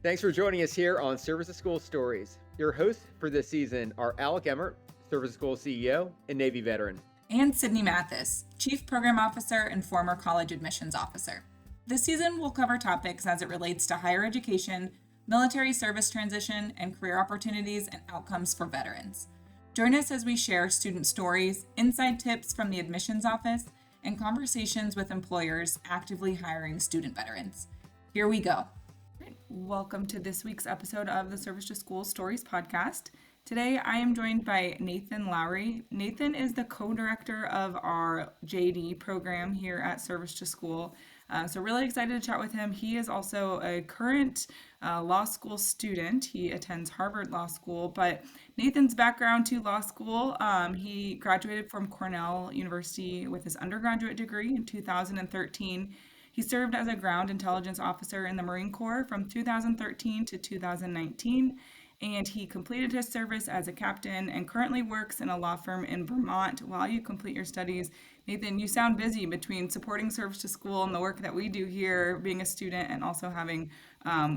Thanks for joining us here on Service to School Stories. Your hosts for this season are Alec Emmert, Service to School CEO and Navy veteran, and Sydney Mathis, Chief Program Officer and former college admissions officer. This season will cover topics as it relates to higher education, military service transition, and career opportunities and outcomes for veterans. Join us as we share student stories, inside tips from the admissions office, and conversations with employers actively hiring student veterans. Here we go. Welcome to this week's episode of the Service to School Stories podcast. Today, I am joined by Nathan Lowry. Nathan is the co-director of our JD program here at Service to School. So really excited to chat with him. He is also a current law school student. He attends Harvard Law School, but Nathan's background to law school, he graduated from Cornell University with his undergraduate degree in 2013. He served as a ground intelligence officer in the Marine Corps from 2013 to 2019, and he completed his service as a captain and currently works in a law firm in Vermont while you complete your studies. Nathan, you sound busy between supporting Service to School and the work that we do here, being a student, and also having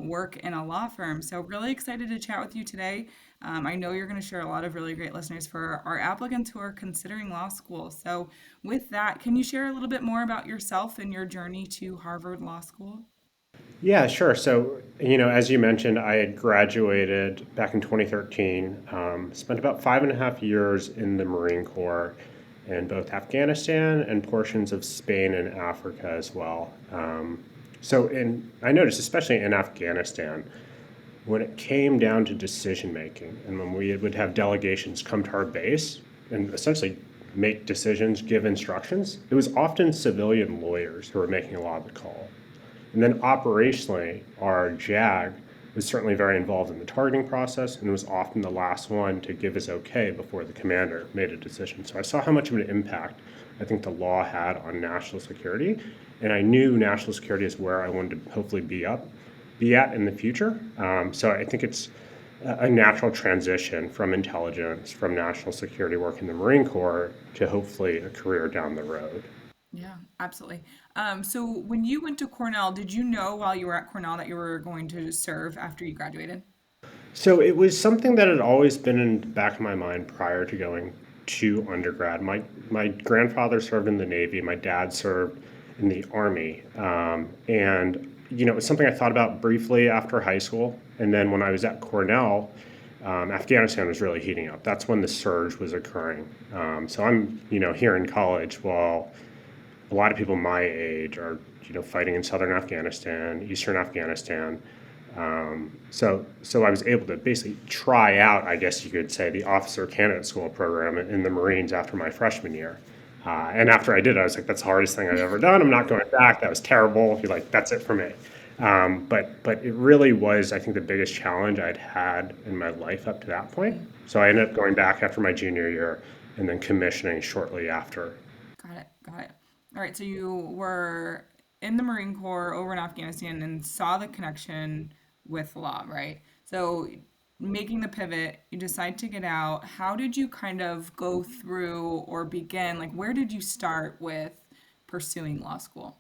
work in a law firm. So really excited to chat with you today. I know you're going to share a lot of really great listeners for our applicants who are considering law school. So with that, can you share a little bit more about yourself and your journey to Harvard Law School? Yeah, sure. So, as you mentioned, I had graduated back in 2013, spent about 5.5 years in the Marine Corps in both Afghanistan and portions of Spain and Africa as well. I noticed, especially in Afghanistan, when it came down to decision making and when we would have delegations come to our base and essentially make decisions, give instructions, it was often civilian lawyers who were making a lot of the call. And then operationally, our JAG was certainly very involved in the targeting process and was often the last one to give his okay before the commander made a decision. So I saw how much of an impact I think the law had on national security. And I knew national security is where I wanted to hopefully be at in the future. So I think it's a natural transition from intelligence, from national security work in the Marine Corps to hopefully a career down the road. Yeah, absolutely. So when you went to Cornell, did you know while you were at Cornell that you were going to serve after you graduated? So it was something that had always been in the back of my mind prior to going to undergrad. My grandfather served in the Navy. My dad served in the Army. It was something I thought about briefly after high school. And then when I was at Cornell, Afghanistan was really heating up. That's when the surge was occurring. So I'm, here in college while a lot of people my age are, fighting in southern Afghanistan, eastern Afghanistan. So I was able to basically try out, I guess you could say, the officer candidate school program in the Marines after my freshman year. And after I did, I was like, that's the hardest thing I've ever done. I'm not going back. That was terrible. You're like, that's it for me. But it really was, I think, the biggest challenge I'd had in my life up to that point. So I ended up going back after my junior year and then commissioning shortly after. Got it. All right, so you were in the Marine Corps over in Afghanistan and saw the connection with law, right? So making the pivot, you decide to get out. How did you kind of go through or begin? Like, where did you start with pursuing law school?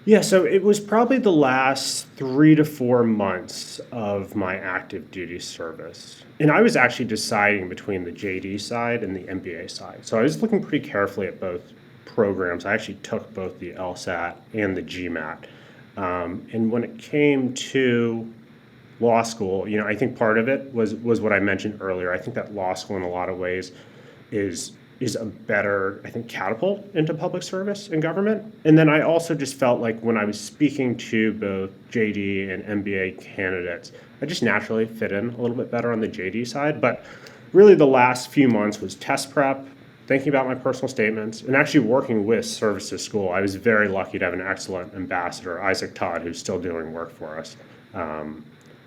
Yeah, so it was probably the last 3 to 4 months of my active duty service. And I was actually deciding between the JD side and the MBA side. So I was looking pretty carefully at both programs. I actually took both the LSAT and the GMAT. And when it came to law school, I think part of it was what I mentioned earlier. I think that law school in a lot of ways is a better, I think, catapult into public service and government. And then I also just felt like when I was speaking to both JD and MBA candidates, I just naturally fit in a little bit better on the JD side. But really the last few months was test prep, thinking about my personal statements, and actually working with Service to School. I was very lucky to have an excellent ambassador, Isaac Todd, who's still doing work for us,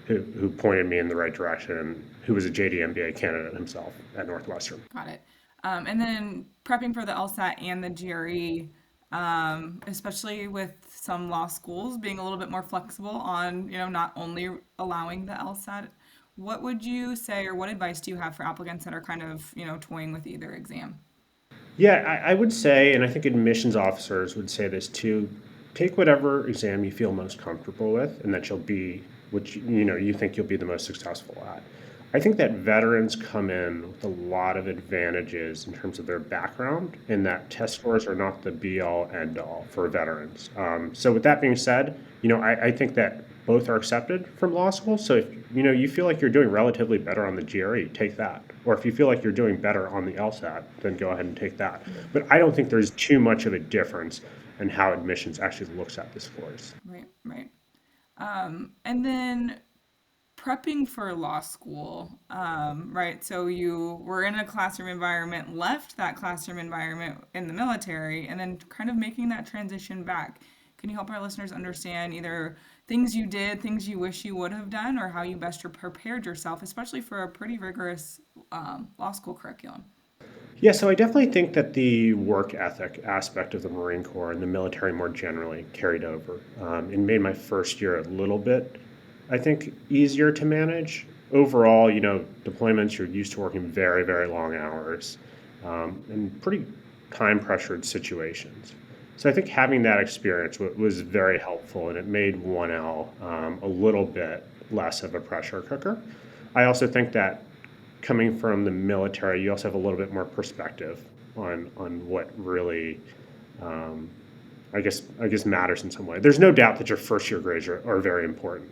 who pointed me in the right direction, who was a JD MBA candidate himself at Northwestern. Got it. And then prepping for the LSAT and the GRE, especially with some law schools being a little bit more flexible on, not only allowing the LSAT, what would you say or what advice do you have for applicants that are kind of, toying with either exam? Yeah, I would say, and I think admissions officers would say this too, take whatever exam you feel most comfortable with and that you'll be, which you think you'll be the most successful at. I think that veterans come in with a lot of advantages in terms of their background, and that test scores are not the be all end all for veterans. So with that being said, I think that both are accepted from law school. So if you feel like you're doing relatively better on the GRE, take that. Or if you feel like you're doing better on the LSAT, then go ahead and take that. But I don't think there's too much of a difference in how admissions actually looks at the scores. Right. And then prepping for law school, right? So you were in a classroom environment, left that classroom environment in the military, and then kind of making that transition back. Can you help our listeners understand either things you did, things you wish you would have done, or how you best prepared yourself, especially for a pretty rigorous law school curriculum? Yeah, so I definitely think that the work ethic aspect of the Marine Corps and the military more generally carried over and made my first year a little bit, I think, easier to manage. Overall, deployments, you're used to working very, very long hours in pretty time pressured situations. So I think having that experience was very helpful, and it made 1L a little bit less of a pressure cooker. I also think that coming from the military, you also have a little bit more perspective on what really, I guess matters in some way. There's no doubt that your first year grades are very important,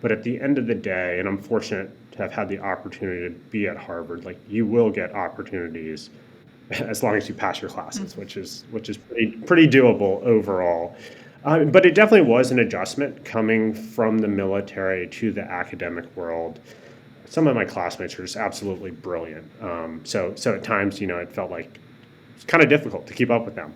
but at the end of the day, and I'm fortunate to have had the opportunity to be at Harvard, like you will get opportunities as long as you pass your classes, which is pretty doable overall. But it definitely was an adjustment coming from the military to the academic world. Some of my classmates are just absolutely brilliant. So at times, it felt like it's kind of difficult to keep up with them.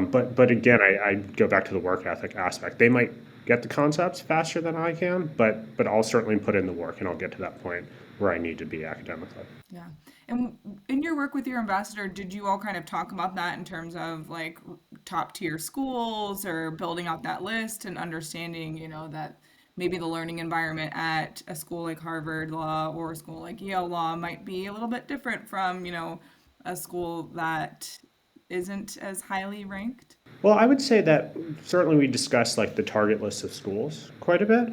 But again, I go back to the work ethic aspect. They might get the concepts faster than I can, but I'll certainly put in the work, and I'll get to that point where I need to be academically. Yeah. And in your work with your ambassador, did you all kind of talk about that in terms of like top tier schools or building out that list and understanding, that maybe the learning environment at a school like Harvard Law or a school like Yale Law might be a little bit different from, a school that isn't as highly ranked? Well, I would say that certainly we discussed like the target list of schools quite a bit,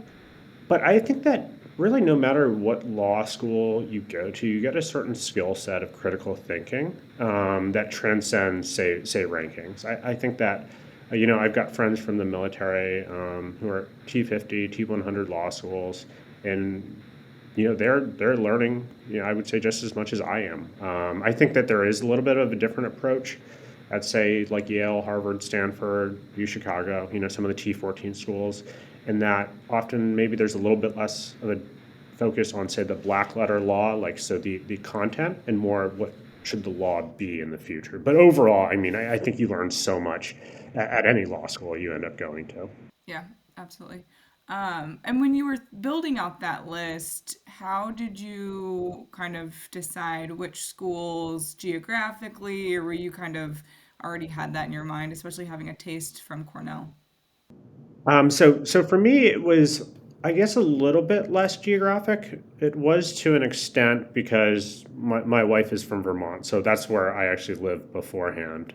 but I think that really no matter what law school you go to, you get a certain skill set of critical thinking that transcends, say rankings. I think that, I've got friends from the military who are T50, T100 law schools, and they're learning, I would say just as much as I am. I think that there is a little bit of a different approach at, say, like Yale, Harvard, Stanford, U Chicago, some of the T14 schools, and that often maybe there's a little bit less of a focus on, say, the black letter law, like so the content, and more what should the law be in the future. But overall, I think you learn so much at any law school you end up going to. Yeah, absolutely. And when you were building out that list, how did you kind of decide which schools geographically, or were you kind of already had that in your mind, especially having a taste from Cornell? So for me, it was, I guess, a little bit less geographic. It was to an extent because my wife is from Vermont, so that's where I actually lived beforehand,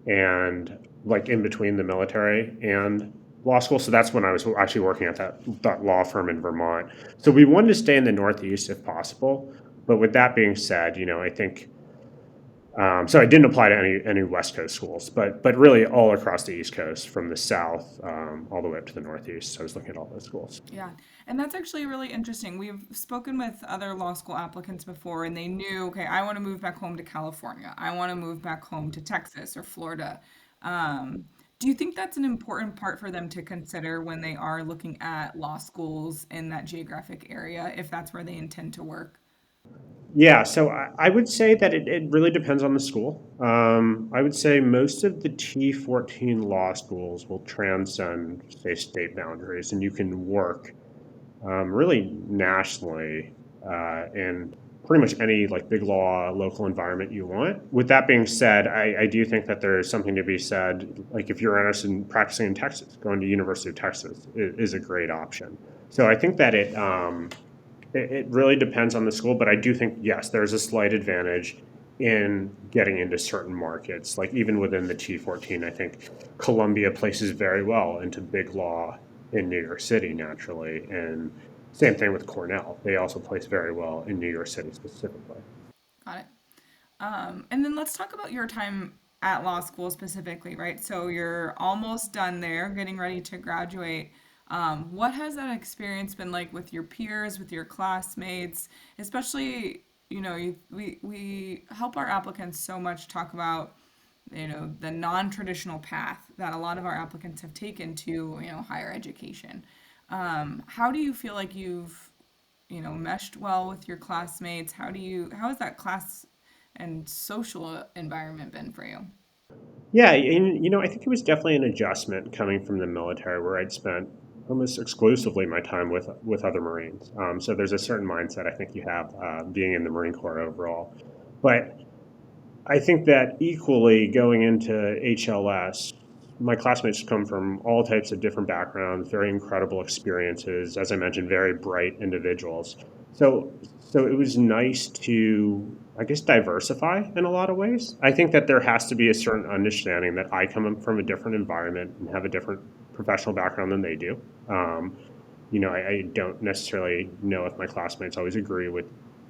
and like in between the military and law school. So that's when I was actually working at that law firm in Vermont. So we wanted to stay in the Northeast if possible. But with that being said, I think so I didn't apply to any West Coast schools, but really all across the East Coast, from the South all the way up to the Northeast. So I was looking at all those schools. Yeah, and that's actually really interesting. We've spoken with other law school applicants before, and they knew, okay, I want to move back home to California. I want to move back home to Texas or Florida. Um, do you think that's an important part for them to consider when they are looking at law schools in that geographic area, if that's where they intend to work? Yeah, so I would say that it really depends on the school. I would say most of the T14 law schools will transcend, say, state boundaries, and you can work really nationally in pretty much any like big law local environment you want. With that being said, I do think that there's something to be said, like if you're interested in practicing in Texas, going to University of Texas is a great option. So I think that it really depends on the school, but I do think, yes, there's a slight advantage in getting into certain markets. Like even within the T14, I think Columbia places very well into big law in New York City naturally, and same thing with Cornell. They also place very well in New York City specifically. Got it. And then let's talk about your time at law school specifically, right? So you're almost done there, getting ready to graduate. What has that experience been like with your peers, with your classmates, especially, we help our applicants so much talk about, the non-traditional path that a lot of our applicants have taken to, higher education. How do you feel like you've, meshed well with your classmates? How has that class and social environment been for you? Yeah, and I think it was definitely an adjustment coming from the military, where I'd spent almost exclusively my time with other Marines. So there's a certain mindset I think you have being in the Marine Corps overall. But I think that equally going into HLS, my classmates come from all types of different backgrounds, very incredible experiences. As I mentioned, very bright individuals. So, so it was nice to, I guess, diversify in a lot of ways. I think that there has to be a certain understanding that I come from a different environment and have a different professional background than they do. I don't necessarily know if my classmates always agree with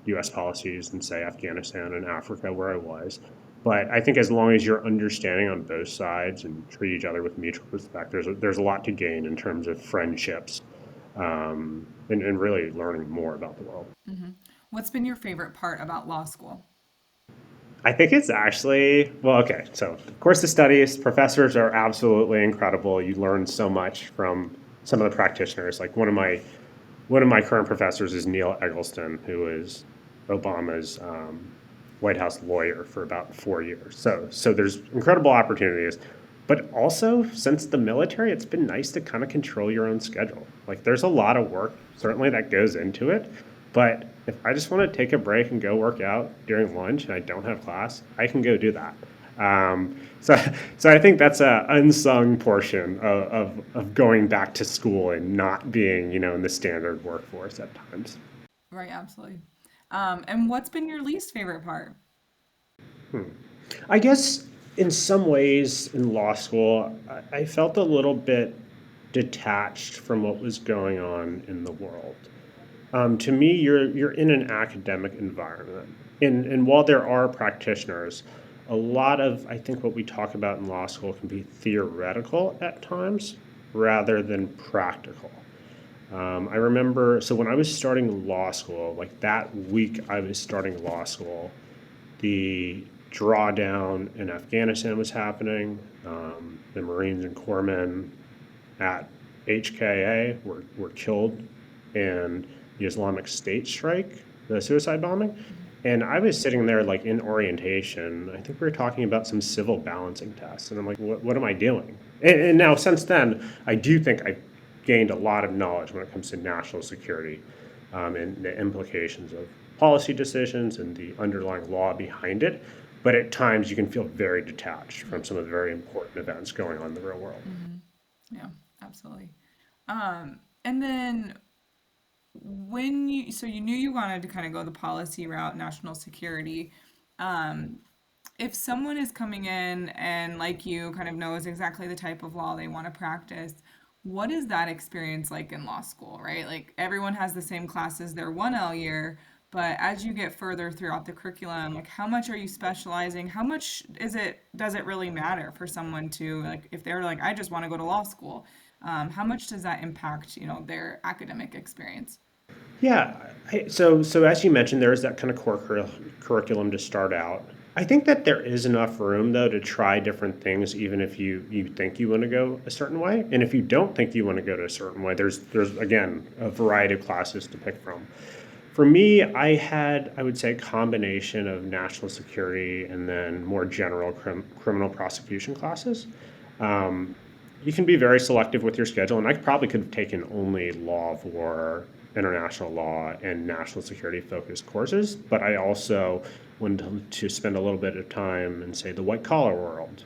U.S. policies in, say, Afghanistan and Africa, where I was. But I think as long as you're understanding on both sides and treat each other with mutual respect, there's a lot to gain in terms of friendships and really learning more about the world. What's been your favorite part about law school? I think it's actually, well, okay. So, of course, the studies, professors are absolutely incredible. You learn so much from some of the practitioners. Like one of my current professors is Neil Eggleston, who is Obama's White House lawyer for about 4 years. So there's incredible opportunities. But also, since the military, it's been nice to kind of control your own schedule. Like, there's a lot of work, certainly, that goes into it. But if I just want to take a break and go work out during lunch and I don't have class, I can go do that. So I think that's a unsung portion of going back to school and not being, in the standard workforce at times. Right, absolutely. And what's been your least favorite part? I guess in some ways in law school, I felt a little bit detached from what was going on in the world. To me, you're in an academic environment, and while there are practitioners, a lot of I think what we talk about in law school can be theoretical at times rather than practical. I remember, so when I was starting law school, like that week I was starting law school, the drawdown in Afghanistan was happening. The Marines and corpsmen at HKA were killed in the Islamic State strike, the suicide bombing. And I was sitting there like in orientation. I think we were talking about some civil balancing tests. And I'm like, what am I doing? And now since then, I do think I've gained a lot of knowledge when it comes to national security and the implications of policy decisions and the underlying law behind it. But at times you can feel very detached from some of the very important events going on in the real world. Yeah, absolutely. And then so you knew you wanted to kind of go the policy route, national security. Um, if someone is coming in and like you kind of knows exactly the type of law they want to practice, what is that experience like in law school, right? Like everyone has the same classes their 1L year, but as you get further throughout the curriculum, like how much are you specializing? How much does it really matter for someone to like if they're like, I just want to go to law school? How much does that impact, their academic experience? Yeah. So as you mentioned, there is that kind of core curriculum to start out. I think that there is enough room though to try different things, even if you think you want to go a certain way, and if you don't think you want to go to a certain way, there's again a variety of classes to pick from. For me, I would say, a combination of national security and then more general criminal prosecution classes. Um, you can be very selective with your schedule, and I probably could have taken only law of war, international law, and national security focused courses, but I also wanted to spend a little bit of time in, say, the white collar world.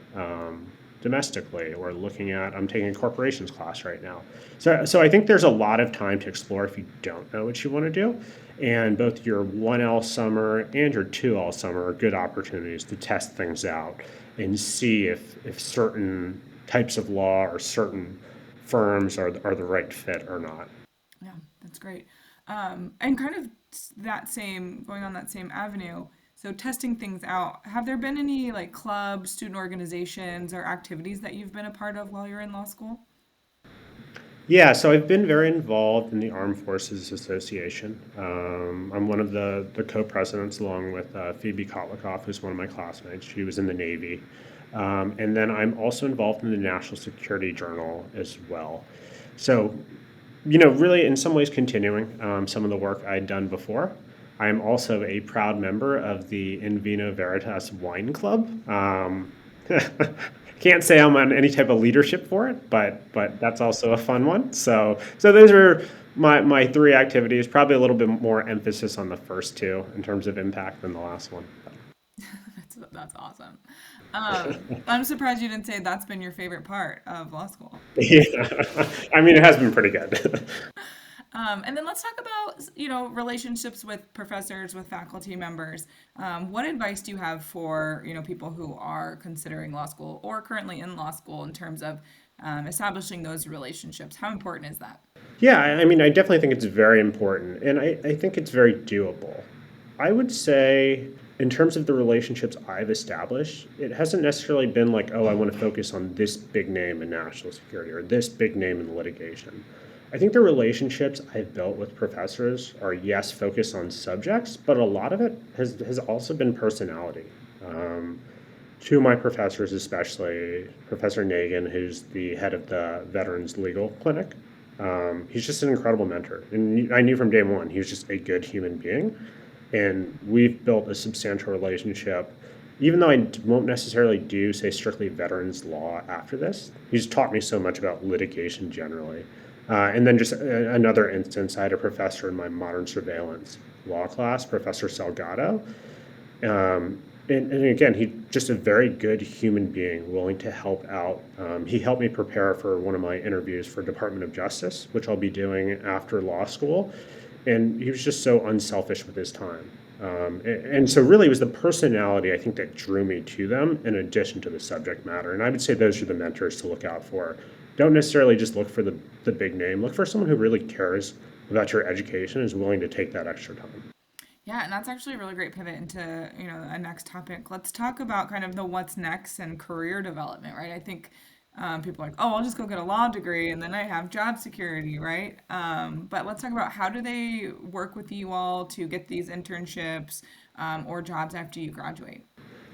domestically, or I'm taking a corporations class right now. So I think there's a lot of time to explore if you don't know what you want to do. And both your 1L summer and your 2L summer are good opportunities to test things out and see if certain types of law or certain firms are the right fit or not. Yeah, that's great. And kind of going on that same avenue, so testing things out, have there been any like clubs, student organizations, or activities that you've been a part of while you're in law school? Yeah, so I've been very involved in the Armed Forces Association. I'm one of the co-presidents, along with Phoebe Kotlikoff, who's one of my classmates. She was in the Navy. And then I'm also involved in the National Security Journal as well. So, really in some ways continuing some of the work I'd done before. I am also a proud member of the In Vino Veritas Wine Club. Can't say I'm on any type of leadership for it, but that's also a fun one. So those are my three activities. Probably a little bit more emphasis on the first two in terms of impact than the last one. That's awesome. I'm surprised you didn't say that's been your favorite part of law school. Yeah, I mean it has been pretty good. And then let's talk about, relationships with professors, with faculty members. What advice do you have for, people who are considering law school or currently in law school in terms of establishing those relationships? How important is that? Yeah, I mean, I definitely think it's very important, and I think it's very doable. I would say, in terms of the relationships I've established, it hasn't necessarily been like, oh, I want to focus on this big name in national security or this big name in litigation. I think the relationships I've built with professors are, yes, focused on subjects, but a lot of it has also been personality. Um, Two of my professors, especially Professor Nagin, who's the head of the Veterans Legal Clinic, he's just an incredible mentor. And I knew from day one he was just a good human being. And we've built a substantial relationship. Even though I won't necessarily do, say, strictly veterans law after this, he's taught me so much about litigation generally. And then just another instance, I had a professor in my modern surveillance law class, Professor Salgado. And again, he's just a very good human being, willing to help out. He helped me prepare for one of my interviews for Department of Justice, which I'll be doing after law school. And he was just so unselfish with his time. And so really it was the personality, I think, that drew me to them in addition to the subject matter. And I would say those are the mentors to look out for. Don't necessarily just look for the big name. Look for someone who really cares about your education and is willing to take that extra time. Yeah, and that's actually a really great pivot into, a next topic. Let's talk about kind of the what's next and career development, right? I think people are like, oh, I'll just go get a law degree and then I have job security, right? But let's talk about how do they work with you all to get these internships or jobs after you graduate?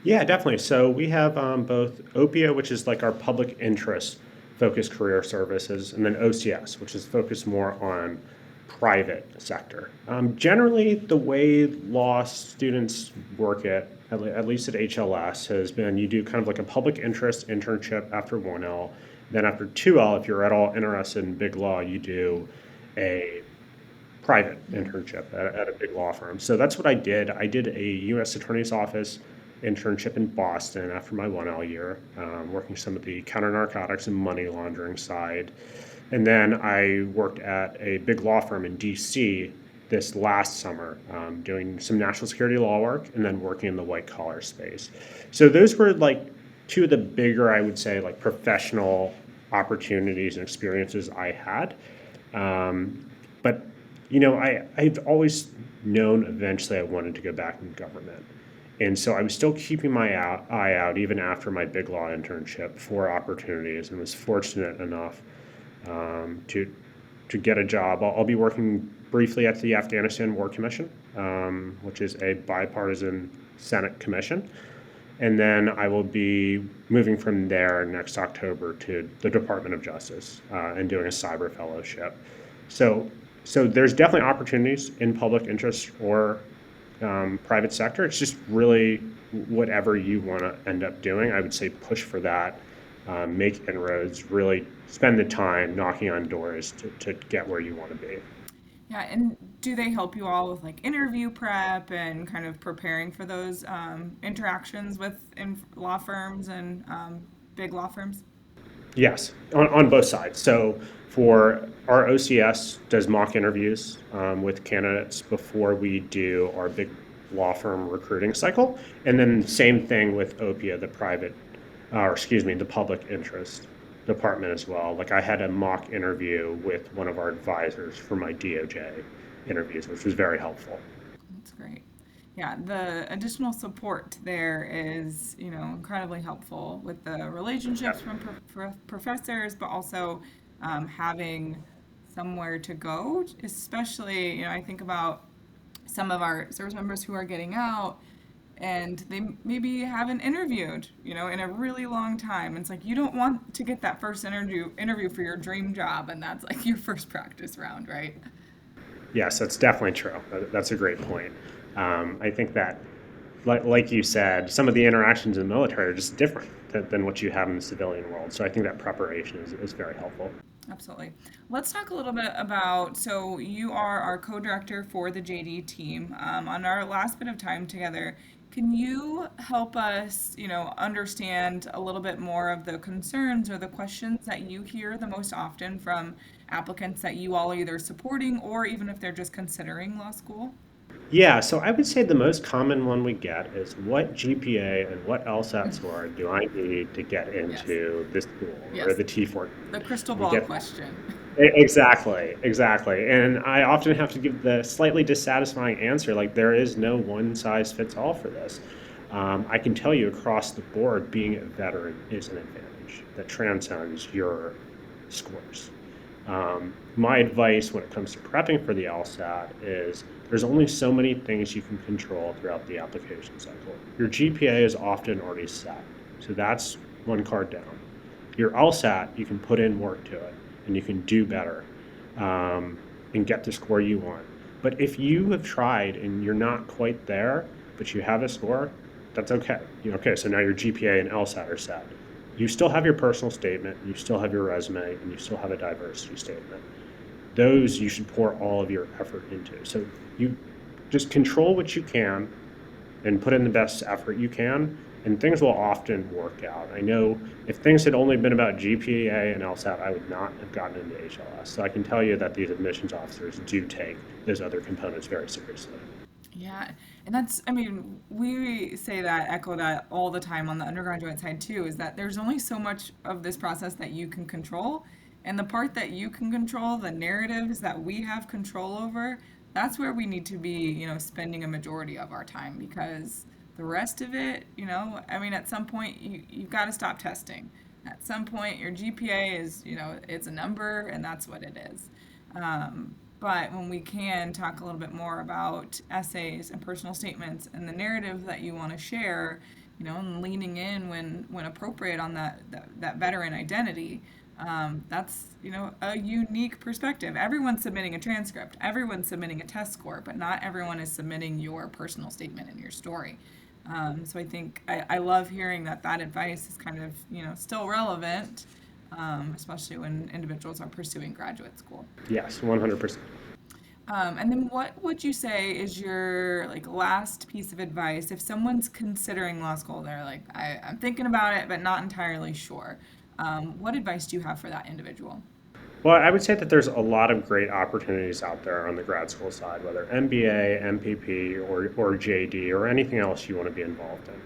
Yeah, definitely. So we have both OPIA, which is like our public interest focused career services, and then OCS, which is focused more on private sector. Generally, the way law students work at least at HLS, has been you do kind of like a public interest internship after 1L. Then after 2L, if you're at all interested in big law, you do a private internship at a big law firm. So that's what I did. I did a U.S. Attorney's Office internship in Boston after my 1L year, working some of the counter narcotics and money laundering side. And then I worked at a big law firm in DC this last summer, doing some national security law work and then working in the white collar space. So those were like two of the bigger, I would say, like professional opportunities and experiences I had. But I've always known eventually I wanted to go back in government. And so I was still keeping my eye out even after my big law internship for opportunities, and was fortunate enough to get a job. I'll be working briefly at the Afghanistan War Commission, which is a bipartisan Senate commission. And then I will be moving from there next October to the Department of Justice and doing a cyber fellowship. So there's definitely opportunities in public interest or private sector. It's just really whatever you want to end up doing. I would say push for that, make inroads, really spend the time knocking on doors to get where you want to be. Yeah, and do they help you all with like interview prep and kind of preparing for those interactions with law firms and big law firms? Yes, on both sides. So for our OCS does mock interviews with candidates before we do our big law firm recruiting cycle. And then same thing with OPIA, the public interest department as well. Like I had a mock interview with one of our advisors for my DOJ interviews, which was very helpful. That's great. Yeah, the additional support there is, incredibly helpful with the relationships from professors, but also having somewhere to go, especially, I think about some of our service members who are getting out and they maybe haven't interviewed, in a really long time. And it's like you don't want to get that first interview for your dream job, and that's like your first practice round, right? Yes, that's definitely true. That's a great point. I think that, like you said, some of the interactions in the military are just different than what you have in the civilian world. So I think that preparation is very helpful. Absolutely. Let's talk a little bit about, so you are our co-director for the JD team. On our last bit of time together, can you help us, understand a little bit more of the concerns or the questions that you hear the most often from applicants that you all are either supporting or even if they're just considering law school? Yeah, so I would say the most common one we get is what GPA and what LSAT score do I need to get Yes. into this school or Yes. the T4? The crystal We ball get question. exactly. And I often have to give the slightly dissatisfying answer, like there is no one size fits all for this. I can tell you across the board, being a veteran is an advantage that transcends your scores. My advice when it comes to prepping for the LSAT is there's only so many things you can control throughout the application cycle. Your GPA is often already set, so that's one card down. Your LSAT, you can put in work to it and you can do better and get the score you want. But if you have tried and you're not quite there, but you have a score, that's okay. Okay, so now your GPA and LSAT are set. You still have your personal statement, you still have your resume, and you still have a diversity statement. Those you should pour all of your effort into. So you just control what you can and put in the best effort you can, and things will often work out. I know if things had only been about GPA and LSAT, I would not have gotten into HLS. So I can tell you that these admissions officers do take those other components very seriously. Yeah, and we say that, echo that all the time on the undergraduate side too, is that there's only so much of this process that you can control. And the part that you can control, the narratives that we have control over, that's where we need to be, spending a majority of our time because the rest of it, at some point you've got to stop testing. At some point, your GPA is, it's a number and that's what it is. But when we can talk a little bit more about essays and personal statements and the narrative that you want to share, and leaning in when appropriate on that veteran identity, that's, a unique perspective. Everyone's submitting a transcript, everyone's submitting a test score, but not everyone is submitting your personal statement and your story. So I think I love hearing that advice is kind of, still relevant, especially when individuals are pursuing graduate school. Yes, 100%. And then what would you say is your last piece of advice if someone's considering law school, they're like, I'm thinking about it, but not entirely sure. What advice do you have for that individual? Well, I would say that there's a lot of great opportunities out there on the grad school side, whether MBA, MPP, or JD, or anything else you want to be involved in.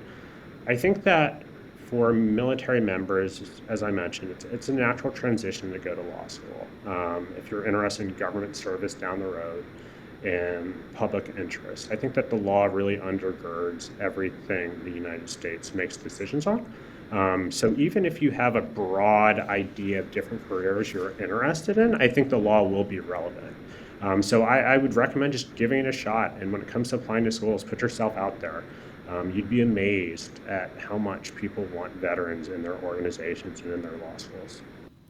I think that for military members, as I mentioned, it's a natural transition to go to law school. If you're interested in government service down the road and public interest, I think that the law really undergirds everything the United States makes decisions on. So even if you have a broad idea of different careers you're interested in, I think the law will be relevant. So I would recommend just giving it a shot. And when it comes to applying to schools, put yourself out there. You'd be amazed at how much people want veterans in their organizations and in their law schools.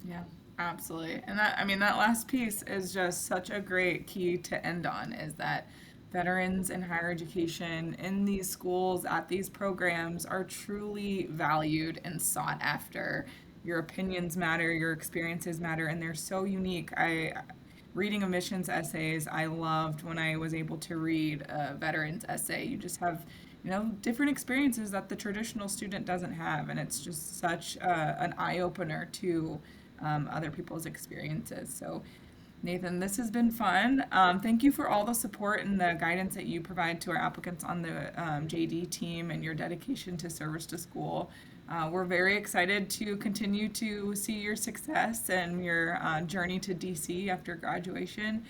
Yeah, absolutely. And that last piece is just such a great key to end on is that veterans in higher education in these schools at these programs are truly valued and sought after. Your opinions matter, your experiences matter, and they're so unique. Reading admissions essays, I loved when I was able to read a veteran's essay. You just have different experiences that the traditional student doesn't have. And it's just such an eye-opener to other people's experiences. So Nathan, this has been fun. Thank you for all the support and the guidance that you provide to our applicants on the JD team and your dedication to service to school. We're very excited to continue to see your success and your journey to DC after graduation.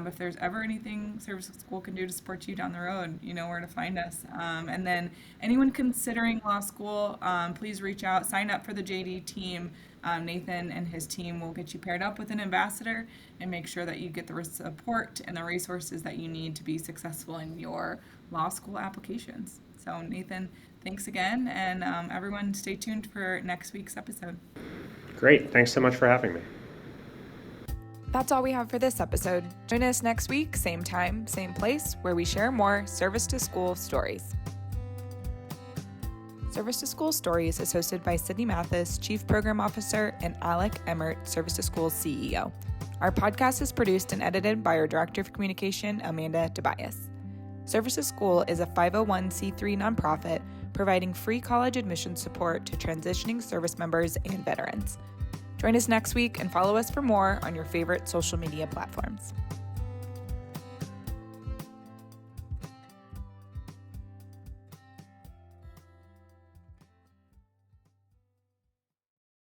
If there's ever anything Service to School can do to support you down the road, you know where to find us. And then anyone considering law school, please reach out, sign up for the JD team. Nathan and his team will get you paired up with an ambassador and make sure that you get the support and the resources that you need to be successful in your law school applications. So Nathan, thanks again, and everyone stay tuned for next week's episode. Great. Thanks so much for having me. That's all we have for this episode. Join us next week, same time, same place, where we share more Service to School stories. Service to School Stories is hosted by Sydney Mathis, Chief Program Officer, and Alec Emmert, Service to School CEO. Our podcast is produced and edited by our Director of Communication, Amanda Tobias. Service to School is a 501c3 nonprofit providing free college admission support to transitioning service members and veterans. Join us next week and follow us for more on your favorite social media platforms.